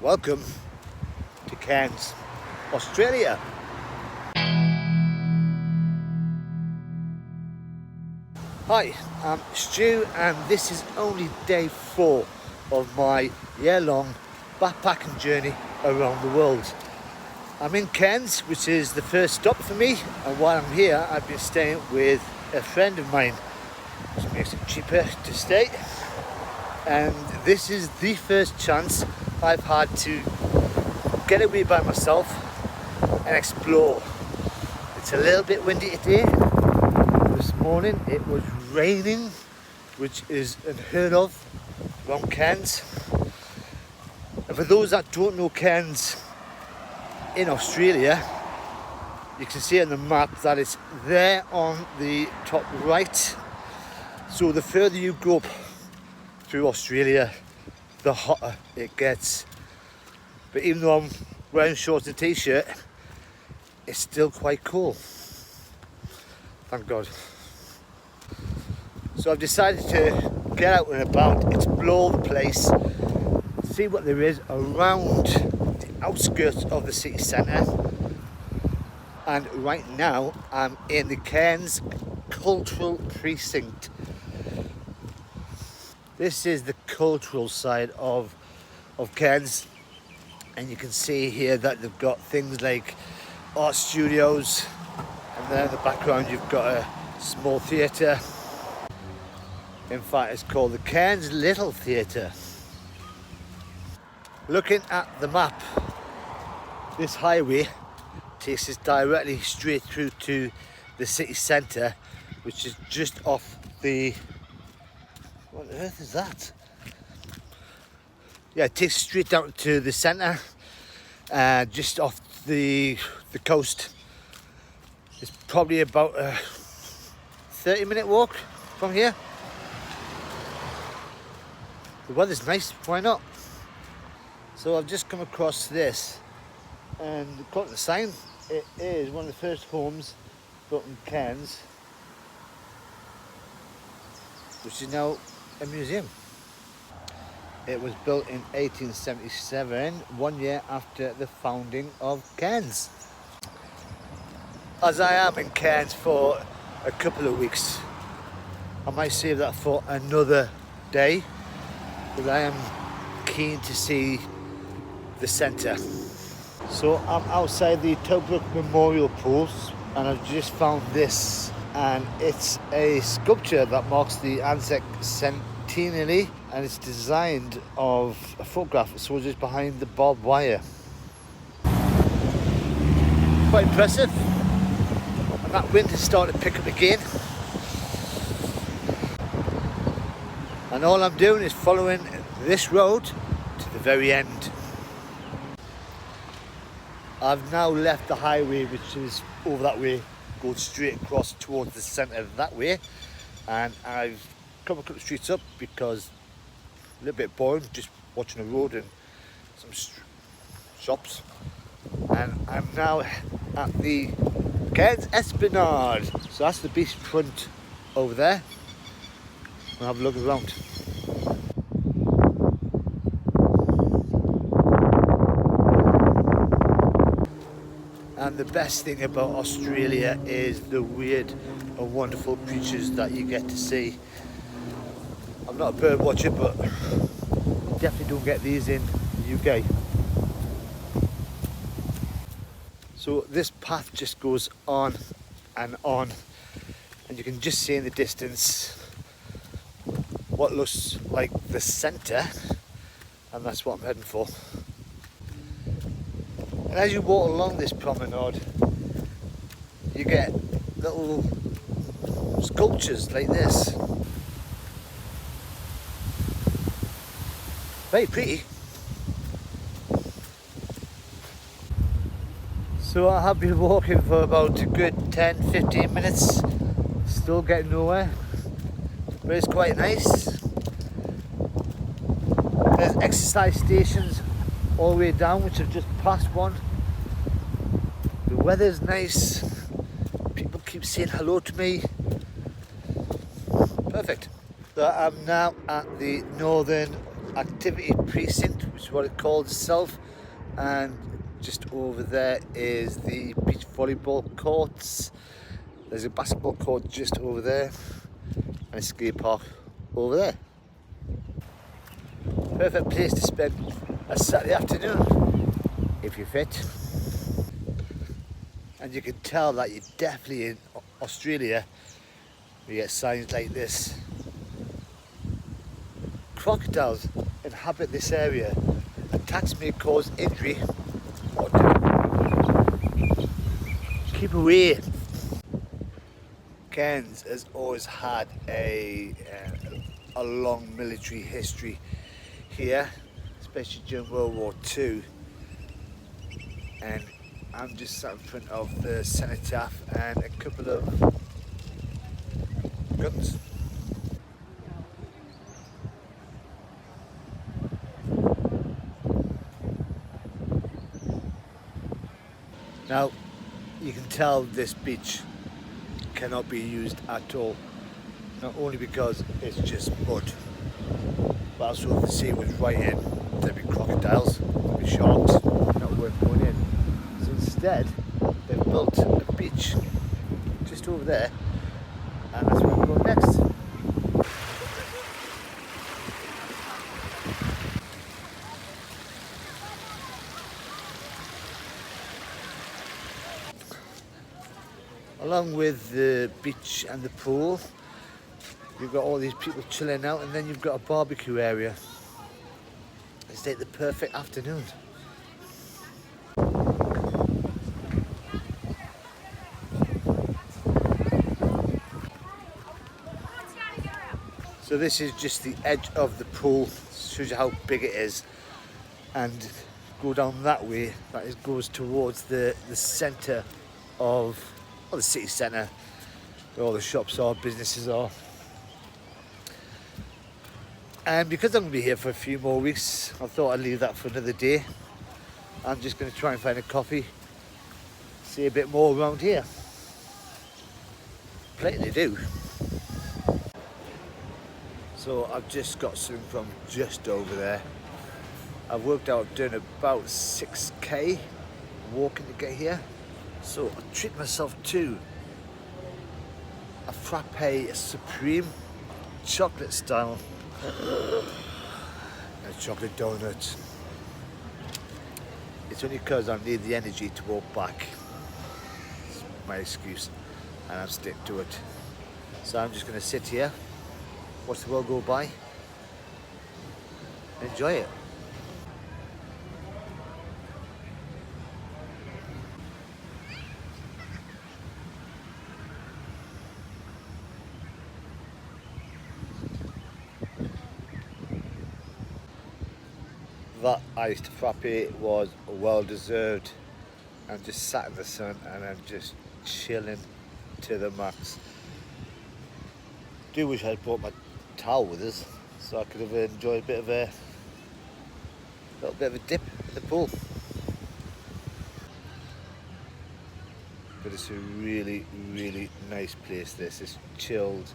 Welcome to Cairns, Australia. Hi, I'm Stu and this is only day 4 of my year-long backpacking journey around the world. I'm in Cairns, which is the first stop for me, and while I'm here I've been staying with a friend of mine, which makes it cheaper to stay. And this is the first chance I've had to get away by myself and explore. It's a little bit windy today. This morning it was raining, which is unheard of around Cairns. And for those that don't know Cairns in Australia, you can see on the map that it's there on the top right. So the further you go up through Australia, the hotter it gets. But even though I'm wearing shorts and t-shirt, it's still quite cool. Thank God. So I've decided to get out and about, explore the place, see what there is around the outskirts of the city centre. And right now I'm in the Cairns Cultural Precinct. This is the cultural side of Cairns, and you can see here that they've got things like art studios, and there in the background you've got a small theatre. In fact, it's called the Cairns Little Theatre. Looking at the map, this highway takes us directly straight through to the city centre, which is just off the... What on earth is that? Yeah, it takes us straight down to the centre, just off the coast. It's probably about a 30-minute walk from here. The weather's nice, why not? So I've just come across this, and according to the sign, it is one of the first homes built in Cairns, which is now a museum. It was built in 1877, 1 year after the founding of Cairns. As I am in Cairns for a couple of weeks, I might save that for another day, because I am keen to see the centre. So I'm outside the Tobruk Memorial Pools, and I've just found this, and it's a sculpture that marks the Anzac centenary, and it's designed of a photograph of soldiers behind the barbed wire. Quite impressive. And that wind has started to pick up again. And all I'm doing is following this road to the very end. I've now left the highway, which is over that way, going straight across towards the centre that way, and I've come a couple of streets up because a little bit boring just watching a road and some shops, and I'm now at the Cairns Esplanade. So that's the beachfront over there. We'll have a look around. And the best thing about Australia is the weird and wonderful creatures that you get to see. I'm not a bird watcher, but definitely don't get these in the UK. So this path just goes on, and you can just see in the distance what looks like the centre, and that's what I'm heading for. And as you walk along this promenade, you get little sculptures like this. Very pretty. So I have been walking for about a good 10-15 minutes, still getting nowhere, but it's quite nice. There's exercise stations all the way down, which I've just passed one. The weather's nice, people keep saying hello to me. Perfect. So I'm now at the Northern Activity Precinct, which is what it calls itself, and just over there is the beach volleyball courts. There's a basketball court just over there and a skate park over there. Perfect place to spend a Saturday afternoon if you're fit. And you can tell that you're definitely in Australia. You get signs like this. Crocodiles inhabit this area. Attacks may cause injury or death. Keep away. Cairns has always had a long military history here, especially during World War II. And I'm just sat in front of the cenotaph and a couple of guns. Now, you can tell this beach cannot be used at all, not only because it's just mud, but also if the sea was right in, there'd be crocodiles, there'd be sharks, not worth going in. So instead, they've built a beach just over there, and that's where we're going next. Along with the beach and the pool, you've got all these people chilling out, and then you've got a barbecue area. It's like the perfect afternoon. So this is just the edge of the pool, shows you how big it is. And go down that way, goes towards the centre of the city centre, where all the shops are, businesses are. And because I'm going to be here for a few more weeks, I thought I'd leave that for another day. I'm just going to try and find a coffee, see a bit more around here. Plenty to do. So I've just got something from just over there. I've worked out doing about 6k walking to get here. So I treat myself to a frappe supreme, chocolate style, and a chocolate donut. It's only because I need the energy to walk back. It's my excuse, and I'm sticking to it. So I'm just going to sit here, watch the world go by, and enjoy it. That iced frappe was well deserved. I'm just sat in the sun and I'm just chilling to the max. Do wish I'd brought my towel with us so I could have enjoyed a little bit of a dip in the pool. But it's a really, really nice place. This is chilled.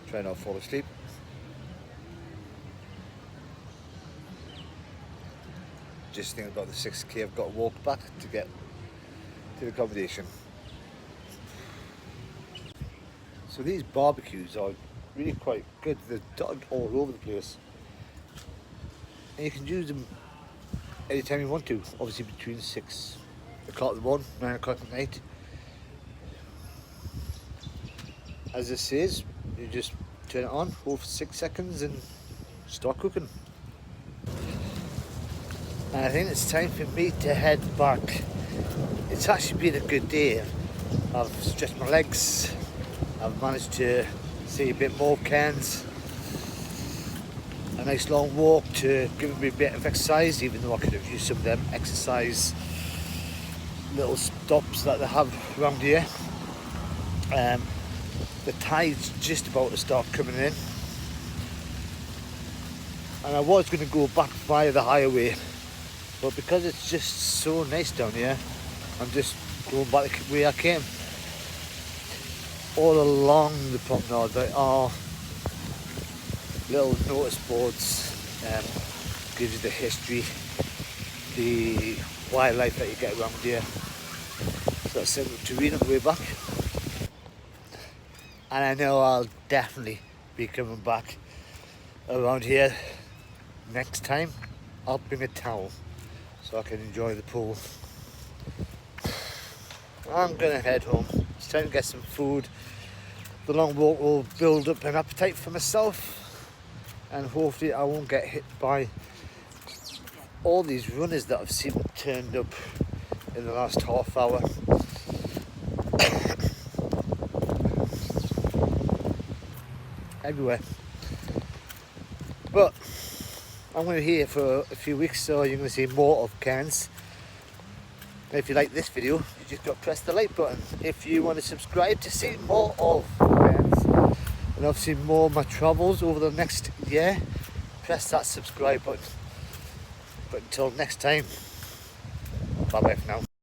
Try not to fall asleep. Just think about the 6k I've got to walk back to get to the accommodation. So these barbecues are really quite good. They're dotted all over the place, and you can use them anytime you want to. Obviously between 6 o'clock in the morning, 9 o'clock at night. As this says, you just turn it on, hold for 6 seconds, and start cooking. And I think it's time for me to head back. It's actually been a good day. I've stretched my legs. I've managed to see a bit more of Cairns. A nice long walk to give me a bit of exercise, even though I could have used some of them exercise little stops that they have around here. The tide's just about to start coming in. And I was going to go back via the highway, but because it's just so nice down here, I'm just going back the way I came. All along the promenade there are little notice boards, gives you the history, the wildlife that you get around here. So that's simple to read on the way back. And I know I'll definitely be coming back around here next time. I'll bring a towel so I can enjoy the pool. I'm gonna head home. It's time to get some food. The long walk will build up an appetite for myself, and hopefully I won't get hit by all these runners that I've seen turned up in the last half hour. Everywhere. But I'm going to be here for a few weeks, so you're going to see more of Cairns. If you like this video, you just got to press the like button. If you want to subscribe to see more of Cairns and obviously more of my travels over the next year, press that subscribe button. But until next time, bye bye for now.